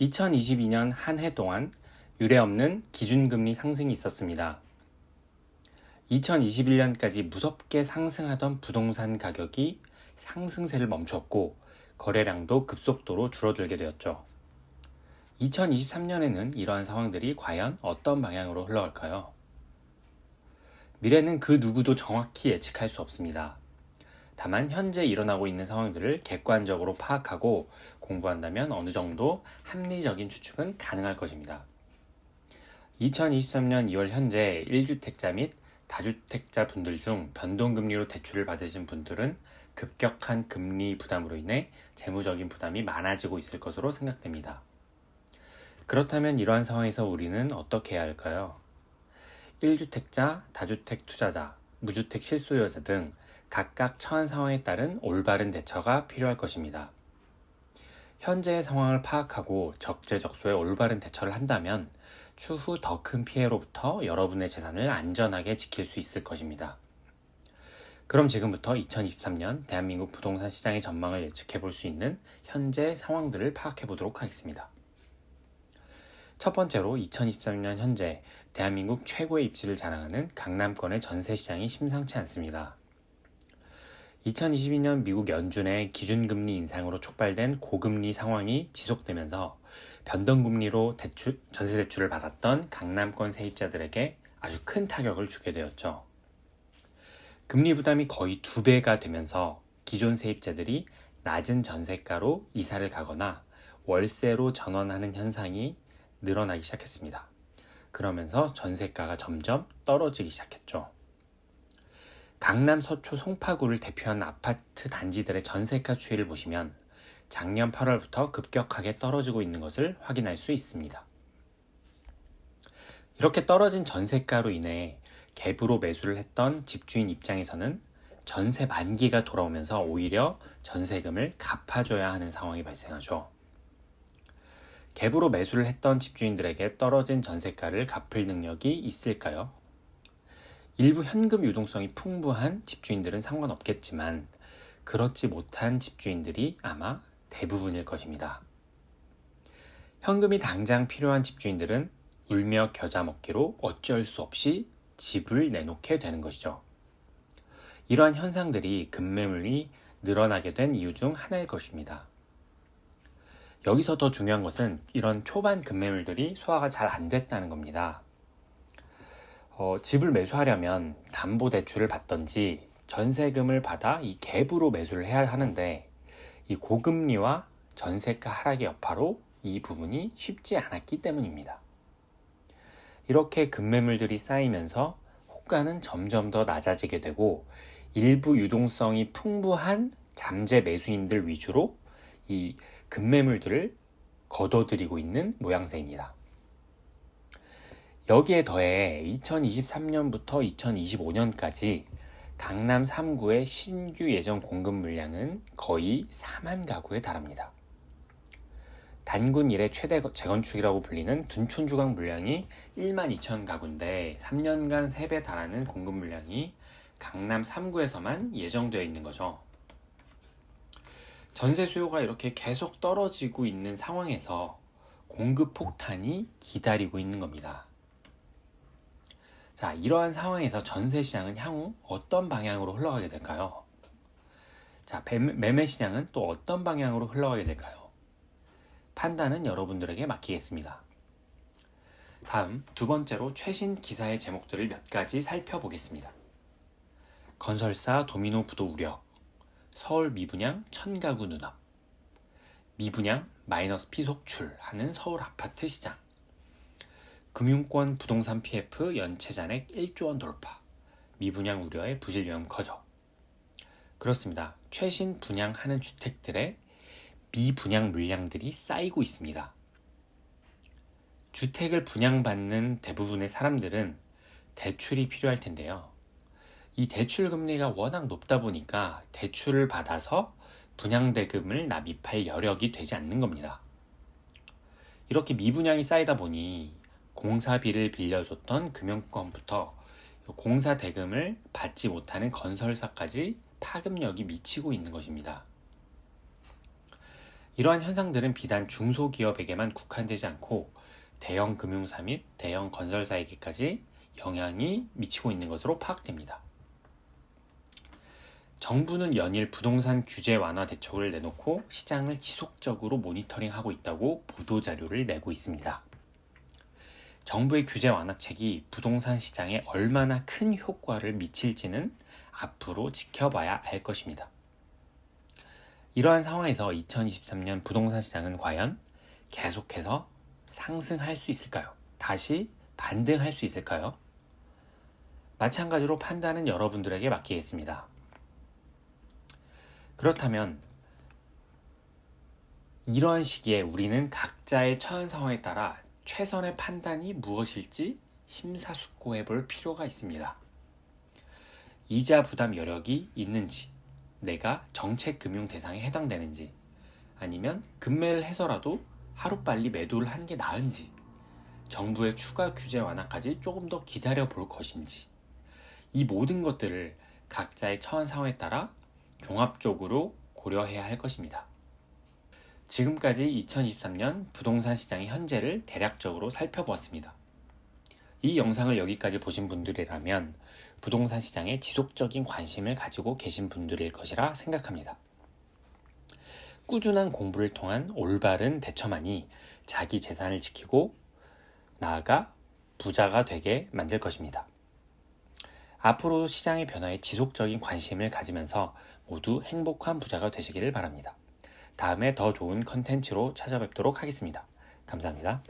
2022년 한 해 동안 유례없는 기준금리 상승이 있었습니다. 2021년까지 무섭게 상승하던 부동산 가격이 상승세를 멈췄고 거래량도 급속도로 줄어들게 되었죠. 2023년에는 이러한 상황들이 과연 어떤 방향으로 흘러갈까요? 미래는 그 누구도 정확히 예측할 수 없습니다. 다만 현재 일어나고 있는 상황들을 객관적으로 파악하고 공부한다면 어느 정도 합리적인 추측은 가능할 것입니다. 2023년 2월 현재 1주택자 및 다주택자 분들 중 변동금리로 대출을 받으신 분들은 급격한 금리 부담으로 인해 재무적인 부담이 많아지고 있을 것으로 생각됩니다. 그렇다면 이러한 상황에서 우리는 어떻게 해야 할까요? 1주택자, 다주택 투자자, 무주택 실소유자 등 각각 처한 상황에 따른 올바른 대처가 필요할 것입니다. 현재의 상황을 파악하고 적재적소에 올바른 대처를 한다면 추후 더 큰 피해로부터 여러분의 재산을 안전하게 지킬 수 있을 것입니다. 그럼 지금부터 2023년 대한민국 부동산 시장의 전망을 예측해 볼 수 있는 현재 상황들을 파악해 보도록 하겠습니다. 첫 번째로 2023년 현재 대한민국 최고의 입지를 자랑하는 강남권의 전세 시장이 심상치 않습니다. 2022년 미국 연준의 기준금리 인상으로 촉발된 고금리 상황이 지속되면서 변동금리로 전세 대출을 받았던 강남권 세입자들에게 아주 큰 타격을 주게 되었죠. 금리 부담이 거의 2배가 되면서 기존 세입자들이 낮은 전세가로 이사를 가거나 월세로 전환하는 현상이 늘어나기 시작했습니다. 그러면서 전세가가 점점 떨어지기 시작했죠. 강남 서초 송파구를 대표하는 아파트 단지들의 전세가 추이를 보시면 작년 8월부터 급격하게 떨어지고 있는 것을 확인할 수 있습니다. 이렇게 떨어진 전세가로 인해 갭으로 매수를 했던 집주인 입장에서는 전세 만기가 돌아오면서 오히려 전세금을 갚아줘야 하는 상황이 발생하죠. 갭으로 매수를 했던 집주인들에게 떨어진 전세가를 갚을 능력이 있을까요? 일부 현금 유동성이 풍부한 집주인들은 상관없겠지만 그렇지 못한 집주인들이 아마 대부분일 것입니다. 현금이 당장 필요한 집주인들은 울며 겨자 먹기로 어쩔 수 없이 집을 내놓게 되는 것이죠. 이러한 현상들이 급매물이 늘어나게 된 이유 중 하나일 것입니다. 여기서 더 중요한 것은 이런 초반 급매물들이 소화가 잘 안 됐다는 겁니다. 집을 매수하려면 담보대출을 받던지 전세금을 받아 이 갭으로 매수를 해야 하는데 이 고금리와 전세가 하락의 여파로 이 부분이 쉽지 않았기 때문입니다. 이렇게 급매물들이 쌓이면서 호가는 점점 더 낮아지게 되고 일부 유동성이 풍부한 잠재 매수인들 위주로 이 급매물들을 거둬들이고 있는 모양새입니다. 여기에 더해 2023년부터 2025년까지 강남 3구의 신규 예정 공급 물량은 거의 4만 가구에 달합니다. 단군 이래 최대 재건축이라고 불리는 둔촌주강 물량이 1만 2천 가구인데 3년간 3배 달하는 공급 물량이 강남 3구에서만 예정되어 있는 거죠. 전세 수요가 이렇게 계속 떨어지고 있는 상황에서 공급 폭탄이 기다리고 있는 겁니다. 자, 이러한 상황에서 전세 시장은 향후 어떤 방향으로 흘러가게 될까요? 자, 매매 시장은 또 어떤 방향으로 흘러가게 될까요? 판단은 여러분들에게 맡기겠습니다. 다음 두 번째로 최신 기사의 제목들을 몇 가지 살펴보겠습니다. 건설사 도미노 부도 우려, 서울 미분양 1000가구 눈앞, 미분양 마이너스 피속출하는 서울 아파트 시장, 금융권 부동산 PF 연체 잔액 1조 원 돌파, 미분양 우려의 부실 위험 커져. 그렇습니다. 최신 분양하는 주택들의 미분양 물량들이 쌓이고 있습니다. 주택을 분양받는 대부분의 사람들은 대출이 필요할 텐데요. 이 대출 금리가 워낙 높다 보니까 대출을 받아서 분양대금을 납입할 여력이 되지 않는 겁니다. 이렇게 미분양이 쌓이다 보니 공사비를 빌려줬던 금융권부터 공사 대금을 받지 못하는 건설사까지 파급력이 미치고 있는 것입니다. 이러한 현상들은 비단 중소기업에게만 국한되지 않고 대형 금융사 및 대형 건설사에게까지 영향이 미치고 있는 것으로 파악됩니다. 정부는 연일 부동산 규제 완화 대책을 내놓고 시장을 지속적으로 모니터링하고 있다고 보도자료를 내고 있습니다. 정부의 규제 완화책이 부동산 시장에 얼마나 큰 효과를 미칠지는 앞으로 지켜봐야 할 것입니다. 이러한 상황에서 2023년 부동산 시장은 과연 계속해서 상승할 수 있을까요? 다시 반등할 수 있을까요? 마찬가지로 판단은 여러분들에게 맡기겠습니다. 그렇다면 이러한 시기에 우리는 각자의 처한 상황에 따라 최선의 판단이 무엇일지 심사숙고해 볼 필요가 있습니다. 이자 부담 여력이 있는지, 내가 정책금융 대상에 해당되는지, 아니면 급매를 해서라도 하루빨리 매도를 하는 게 나은지, 정부의 추가 규제 완화까지 조금 더 기다려 볼 것인지, 이 모든 것들을 각자의 처한 상황에 따라 종합적으로 고려해야 할 것입니다. 지금까지 2023년 부동산 시장의 현재를 대략적으로 살펴보았습니다. 이 영상을 여기까지 보신 분들이라면 부동산 시장에 지속적인 관심을 가지고 계신 분들일 것이라 생각합니다. 꾸준한 공부를 통한 올바른 대처만이 자기 재산을 지키고 나아가 부자가 되게 만들 것입니다. 앞으로 시장의 변화에 지속적인 관심을 가지면서 모두 행복한 부자가 되시기를 바랍니다. 다음에 더 좋은 컨텐츠로 찾아뵙도록 하겠습니다. 감사합니다.